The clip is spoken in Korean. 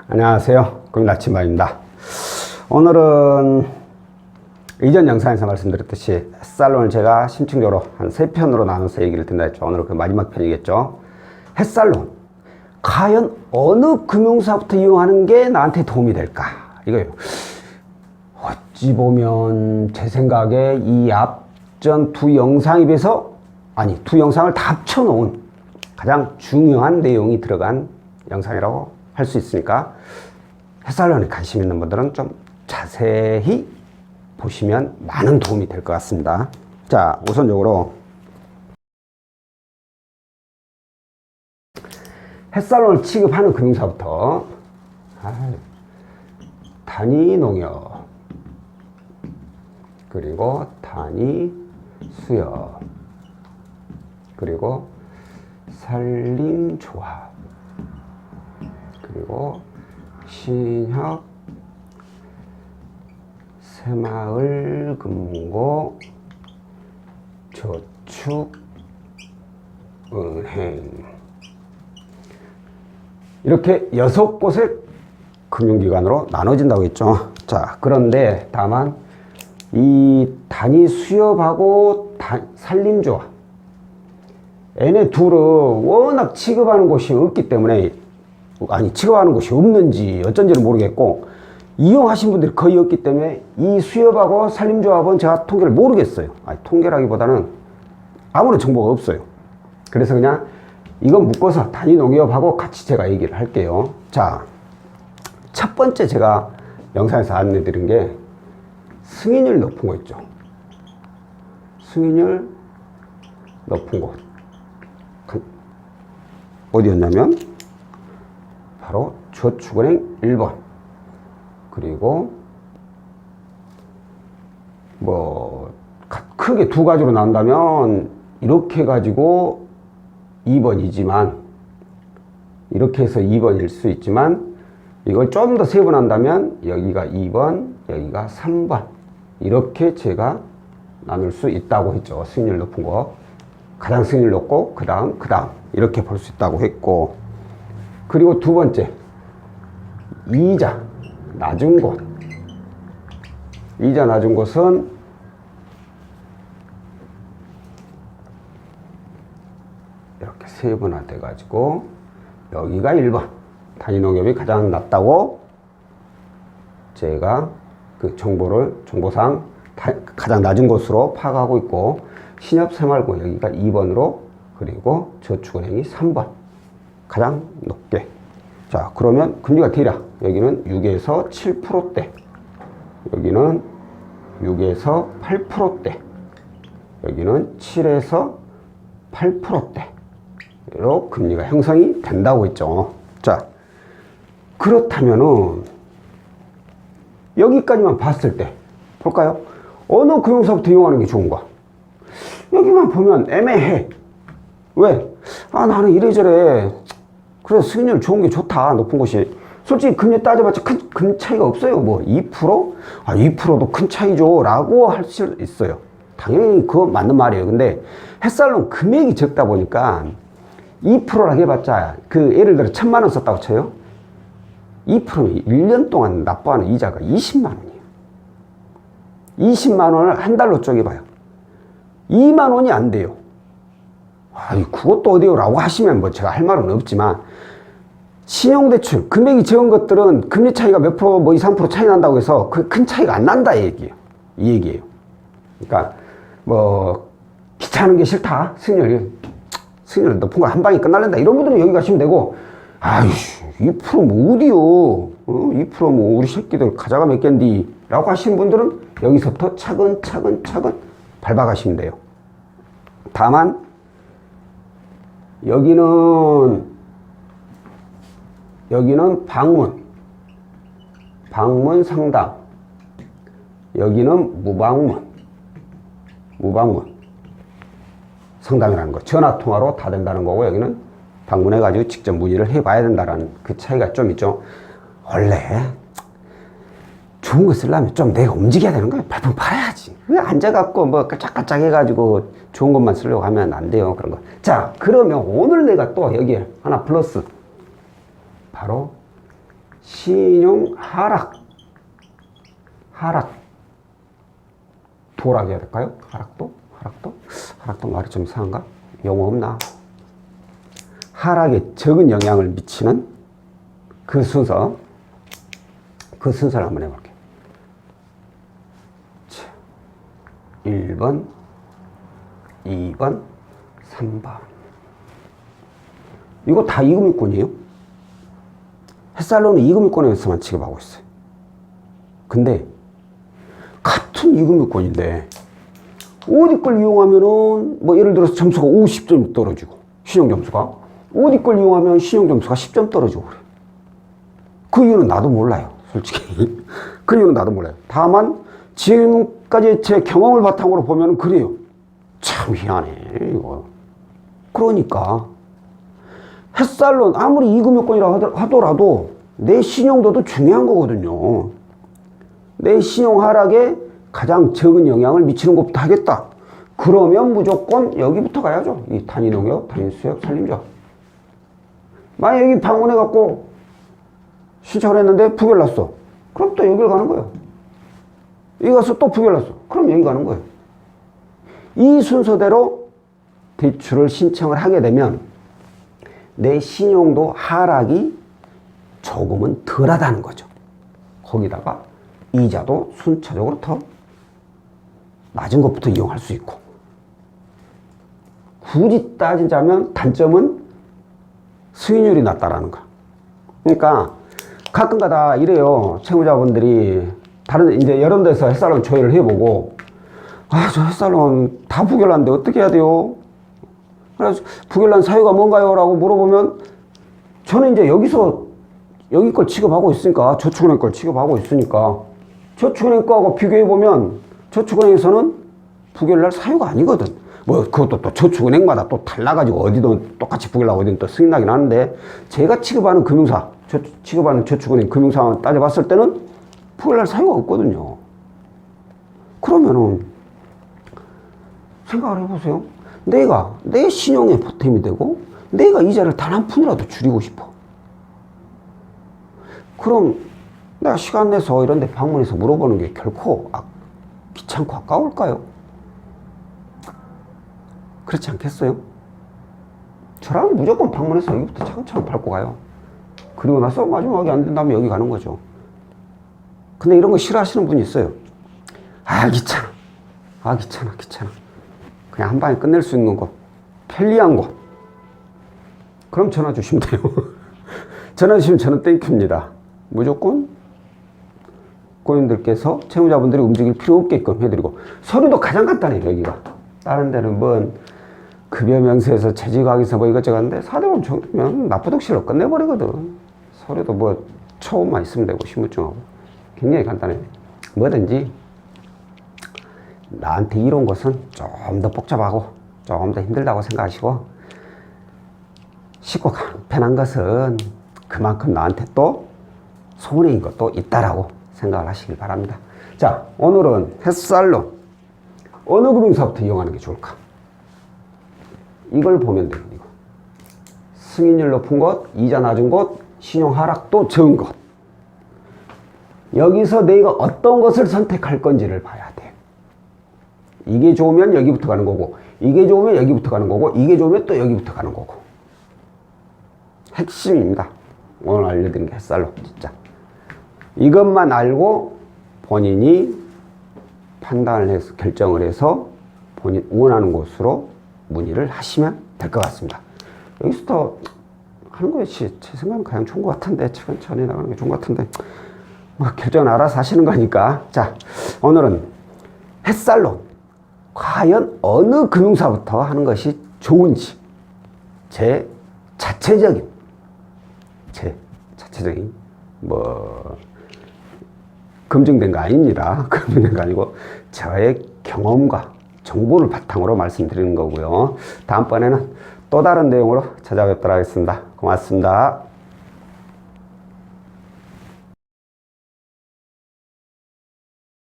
안녕하세요. 고민나침반입니다. 오늘은 이전 영상에서 말씀드렸듯이 햇살론을 제가 심층적으로 한 3편으로 나눠서 얘기를 드린다 했죠. 오늘은 그 마지막 편이겠죠. 햇살론, 과연 어느 금융사부터 이용하는 게 나한테 도움이 될까? 이거예요. 어찌 보면 제 생각에 이 앞전 두 영상에 비해서, 두 영상을 다 합쳐놓은 가장 중요한 내용이 들어간 영상이라고 할 수 있으니까 햇살론에 관심 있는 분들은 좀 자세히 보시면 많은 도움이 될 것 같습니다. 자, 우선적으로 햇살론을 취급하는 금융사부터 단위농협, 그리고 단위수협, 그리고 산림조합, 그리고 신협, 새마을금고, 저축은행, 이렇게 6곳의 금융기관으로 나눠진다고 했죠. 자, 그런데 다만 이 단위수협하고 산림조합, 얘네 둘은 워낙 취급하는 곳이 없기 때문에, 취급하는 곳이 없는지 어쩐지는 모르겠고, 이용하신 분들이 거의 없기 때문에 이 수협하고 산림조합은 제가 통계를 모르겠어요. 통계라기보다는 아무런 정보가 없어요. 그래서 그냥 이건 묶어서 단위농협하고 같이 제가 얘기를 할게요. 자, 첫 번째 제가 영상에서 안내드린 게 승인율 높은 거 있죠. 승인율 높은 곳 어디였냐면 바로 저축은행 1번, 그리고 크게 두 가지로 나온다면 이렇게 해가지고 2번이지만, 이렇게 해서 2번일 수 있지만, 이걸 좀 더 세분한다면 여기가 2번, 여기가 3번, 이렇게 제가 나눌 수 있다고 했죠. 승률 높은 거, 가장 승률 높고 그 다음 이렇게 볼 수 있다고 했고, 그리고 두 번째 이자 낮은 곳, 이자 낮은 곳은 이렇게 세분화돼 가지고 여기가 1번 단위농협이 가장 낮다고 제가 그 정보상 가장 낮은 곳으로 파악하고 있고, 신협 새마을금고 여기가 2번으로, 그리고 저축은행이 3번 가장 높게. 자, 그러면 금리가 대략 여기는 6에서 7%대, 여기는 6에서 8%대, 여기는 7에서 8%대로 금리가 형성이 된다고 했죠. 자, 그렇다면은 여기까지만 봤을 때 볼까요? 어느 금융사부터 이용하는 게 좋은가? 여기만 보면 애매해. 왜? 나는 이래저래 그래 수익률 좋은 게 좋다, 높은 곳이. 솔직히 금리 따져봤자 큰 차이가 없어요. 2%? 2%도 큰 차이죠 라고 할 수 있어요. 당연히 그거 맞는 말이에요. 근데 햇살론 금액이 적다 보니까 2%라고 해봤자, 예를 들어 1,000만 원 썼다고 쳐요. 2%면 1년 동안 납부하는 이자가 20만 원이에요. 20만 원을 한 달로 쪼개봐요. 2만 원이 안 돼요. 그것도 어디요? 라고 하시면 제가 할 말은 없지만, 신용대출, 금액이 적은 것들은 금리 차이가 몇 프로, 2, 3% 차이 난다고 해서 큰 차이가 안 난다, 이 얘기예요. 그러니까, 귀찮은 게 싫다. 승률 높은 거 한 방에 끝날랜다. 이런 분들은 여기 가시면 되고, 2% 어디요? 2% 우리 새끼들 가자가 몇 갠디? 라고 하시는 분들은 여기서부터 차근차근 밟아가시면 돼요. 다만, 여기는 방문 상담, 여기는 무방문 상담이라는 거, 전화통화로 다 된다는 거고, 여기는 방문해가지고 직접 문의를 해봐야 된다는 그 차이가 좀 있죠. 원래 좋은 거 쓰려면 좀 내가 움직여야 되는 거야. 발품 팔아야지. 왜 앉아갖고 깔짝깔짝 해가지고 좋은 것만 쓰려고 하면 안 돼요. 그런 거. 자, 그러면 오늘 내가 또 여기에 하나 플러스, 바로 신용 하락. 도라고 해야 될까요? 하락도 말이 좀 이상한가? 용어 없나? 하락에 적은 영향을 미치는 그 순서를 한번 해볼게요. 1번, 2번, 3번. 이거 다 이금융권이에요. 햇살론은 이금융권에서만 취급하고 있어요. 근데 같은 이금융권인데 어디 걸 이용하면은 뭐 예를 들어서 점수가 50점 떨어지고 신용점수가 어디 걸 이용하면 신용점수가 10점 떨어지고 그래요. 그 이유는 나도 몰라요. 솔직히 그 이유는 나도 몰라요. 다만 지금까지 제 경험을 바탕으로 보면 그래요. 참 희한해 이거. 그러니까 햇살론 아무리 이금융권이라 하더라도 내 신용도도 중요한 거거든요. 내 신용 하락에 가장 적은 영향을 미치는 것부터 하겠다. 그러면 무조건 여기부터 가야죠. 이 단위농협, 단위수협, 산림조합. 만약 여기 방문해갖고 신청을 했는데 부결났어. 그럼 또 여기를 가는 거예요. 여기 가서 또 부결났어. 그럼 여기 가는 거예요. 이 순서대로 대출을 신청을 하게 되면 내 신용도 하락이 조금은 덜하다는 거죠. 거기다가 이자도 순차적으로 더 낮은 것부터 이용할 수 있고, 굳이 따지자면 단점은 수익률이 낮다라는 거. 그러니까 가끔가다 이래요. 채무자분들이 다른 이제 여러 데서 햇살론 조회를 해보고, 저 햇살론 다 부결났는데 어떻게 해야 돼요? 그래서 부결난 사유가 뭔가요? 라고 물어보면 저는 이제 여기 걸 취급하고 있으니까, 저축은행 걸 취급하고 있으니까 저축은행 거하고 비교해보면 저축은행에서는 부결날 사유가 아니거든. 뭐 그것도 또 저축은행마다 또 달라가지고 어디든 똑같이 부결나고 어디든 또 승인나긴 하는데, 제가 취급하는 금융사, 취급하는 저축은행 금융사 따져봤을 때는 부결날 사유가 없거든요. 그러면은 생각을 해보세요. 내가 내 신용에 보탬이 되고 내가 이자를 단 한 푼이라도 줄이고 싶어. 그럼 내가 시간 내서 이런 데 방문해서 물어보는 게 결코 귀찮고 아까울까요? 그렇지 않겠어요? 저라면 무조건 방문해서 여기부터 차근차근 밟고 가요. 그리고 나서 마지막에 안 된다면 여기 가는 거죠. 근데 이런 거 싫어하시는 분이 있어요. 귀찮아. 귀찮아. 그냥 한 방에 끝낼 수 있는 거, 편리한 거. 그럼 전화 주시면 돼요. 전화 주시면 저는 땡큐입니다. 무조건 고객님들께서, 채무자분들이 움직일 필요 없게끔 해드리고, 서류도 가장 간단해요. 여기가 다른 데는 뭐 급여 명세에서 재직하기서 뭐 이것저것 하는데 4대보험 정도면 납부독실로 끝내버리거든. 서류도 뭐 초음만 있으면 되고, 신분증하고 굉장히 간단해요. 뭐든지 나한테 이런 것은 좀 더 복잡하고 좀 더 힘들다고 생각하시고, 쉽고 간편한 것은 그만큼 나한테 또 손해인 것도 있다라고 생각을 하시길 바랍니다. 자, 오늘은 햇살론 어느 금융사부터 이용하는 게 좋을까? 이걸 보면 돼요. 이거. 승인율 높은 것, 이자 낮은 것, 신용 하락도 적은 것. 여기서 내가 어떤 것을 선택할 건지를 봐야 돼. 이게 좋으면 여기부터 가는 거고, 이게 좋으면 여기부터 가는 거고, 이게 좋으면 또 여기부터 가는 거고. 핵심입니다. 오늘 알려드린 게 햇살론, 진짜. 이것만 알고 본인이 판단을 해서, 결정을 해서 본인 원하는 곳으로 문의를 하시면 될 것 같습니다. 여기서 더 하는 것이 제 생각은 가장 좋은 것 같은데, 천천히 나가는 게 좋은 것 같은데, 뭐 결정은 알아서 하시는 거니까. 자, 오늘은 햇살론 과연 어느 금융사부터 하는 것이 좋은지, 제 자체적인 뭐 검증된 거 아닙니다. 검증된 거 아니고 저의 경험과 정보를 바탕으로 말씀드리는 거고요. 다음번에는 또 다른 내용으로 찾아뵙도록 하겠습니다. 고맙습니다.